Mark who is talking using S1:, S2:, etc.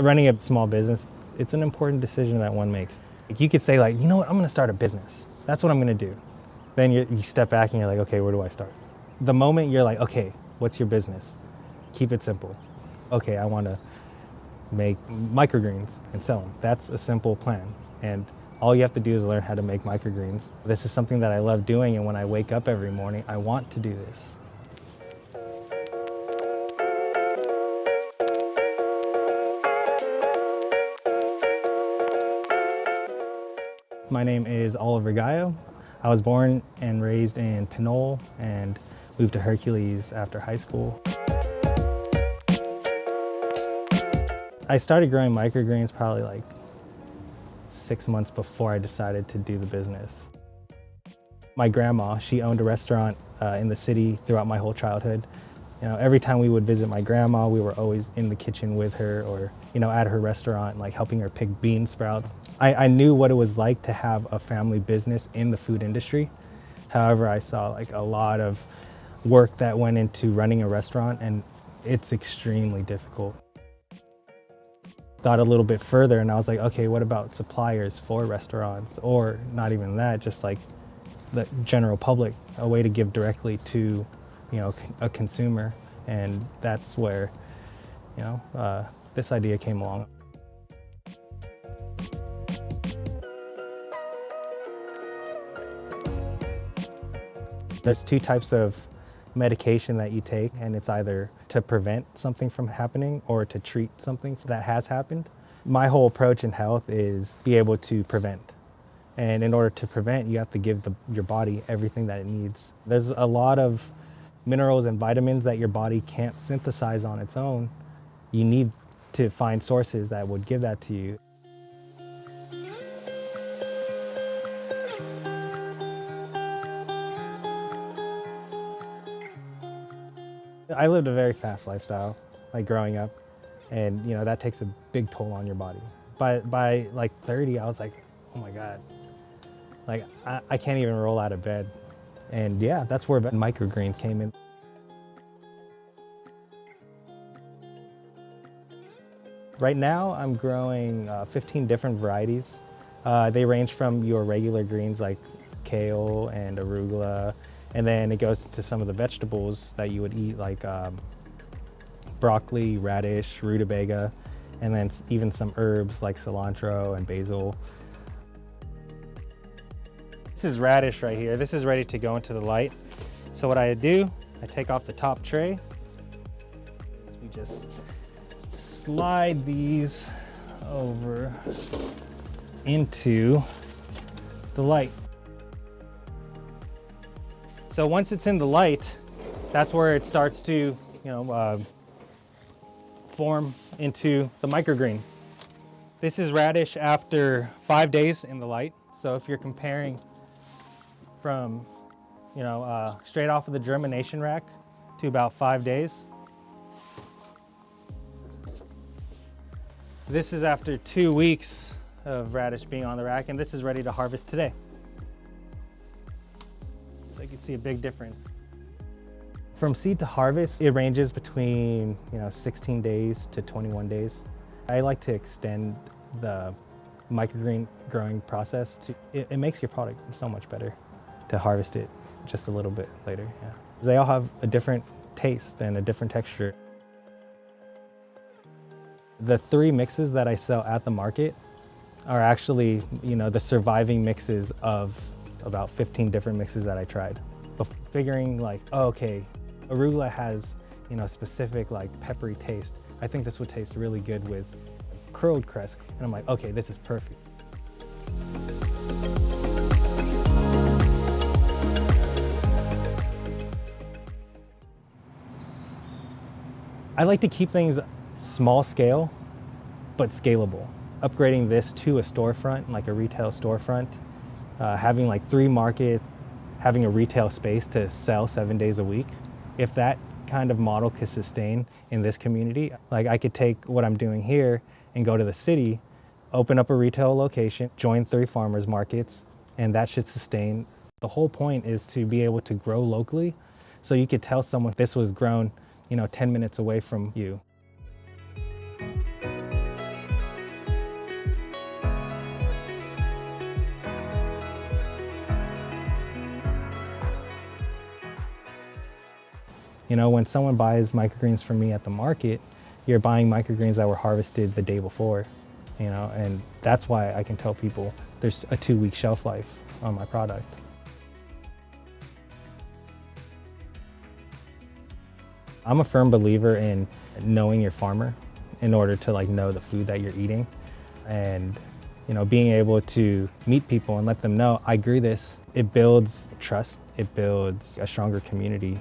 S1: Running a small business, it's an important decision that one makes. Like you could say like, you know what, I'm gonna start a business. That's what I'm gonna do. Then you step back and you're like, okay, where do I start? The moment you're like, okay, what's your business? Keep it simple. Okay, I wanna make microgreens and sell them. That's a simple plan. And all you have to do is learn how to make microgreens. This is something that I love doing, and when I wake up every morning, I want to do this. My name is Oliver Gallo. I was born and raised in Pinole and moved to Hercules after high school. I started growing microgreens probably like 6 months before I decided to do the business. My grandma, she owned a restaurant in the city throughout my whole childhood. You know, every time we would visit my grandma, we were always in the kitchen with her or, you know, at her restaurant, like helping her pick bean sprouts. I knew what it was like to have a family business in the food industry. However, I saw like a lot of work that went into running a restaurant, and it's extremely difficult. Thought a little bit further and I was like, okay, what about suppliers for restaurants? Or not even that, just like the general public, a way to give directly to, you know, a consumer. And that's where, you know, this idea came along. There's two types of medication that you take, and it's either to prevent something from happening or to treat something that has happened. My whole approach in health is be able to prevent. And in order to prevent, you have to give your body everything that it needs. There's a lot of minerals and vitamins that your body can't synthesize on its own. You need to find sources that would give that to you. I lived a very fast lifestyle, like growing up, and you know that takes a big toll on your body. By like 30, I was like, oh my God, like I can't even roll out of bed. And yeah, that's where microgreens came in. Right now, I'm growing 15 different varieties. They range from your regular greens like kale and arugula, and then it goes to some of the vegetables that you would eat like broccoli, radish, rutabaga, and then even some herbs like cilantro and basil. This is radish right here. This is ready to go into the light. So what I do, I take off the top tray. So we just slide these over into the light. So once it's in the light, that's where it starts to, you know, form into the microgreen. This is radish after 5 days in the light. So if you're comparing from, you know, straight off of the germination rack to about 5 days. This is after 2 weeks of radish being on the rack, and this is ready to harvest today. So you can see a big difference. From seed to harvest, it ranges between 16 days to 21 days. I like to extend the microgreen growing process to, it makes your product so much better to harvest it just a little bit later. Yeah. They all have a different taste and a different texture. The 3 mixes that I sell at the market are actually, the surviving mixes of about 15 different mixes that I tried. But figuring like, oh, okay, arugula has, specific like peppery taste. I think this would taste really good with curled cress. And I'm like, okay, this is perfect. I like to keep things small scale, but scalable. Upgrading this to a storefront, like a retail storefront, having like 3 markets, having a retail space to sell 7 days a week. If that kind of model could sustain in this community, like I could take what I'm doing here and go to the city, open up a retail location, join 3 farmers markets, and that should sustain. The whole point is to be able to grow locally, so you could tell someone this was grown 10 minutes away from you. You know, when someone buys microgreens from me at the market, you're buying microgreens that were harvested the day before, you know, and that's why I can tell people there's a 2-week shelf life on my product. I'm a firm believer in knowing your farmer in order to like know the food that you're eating, and you know, being able to meet people and let them know I grew this. It builds trust, it builds a stronger community.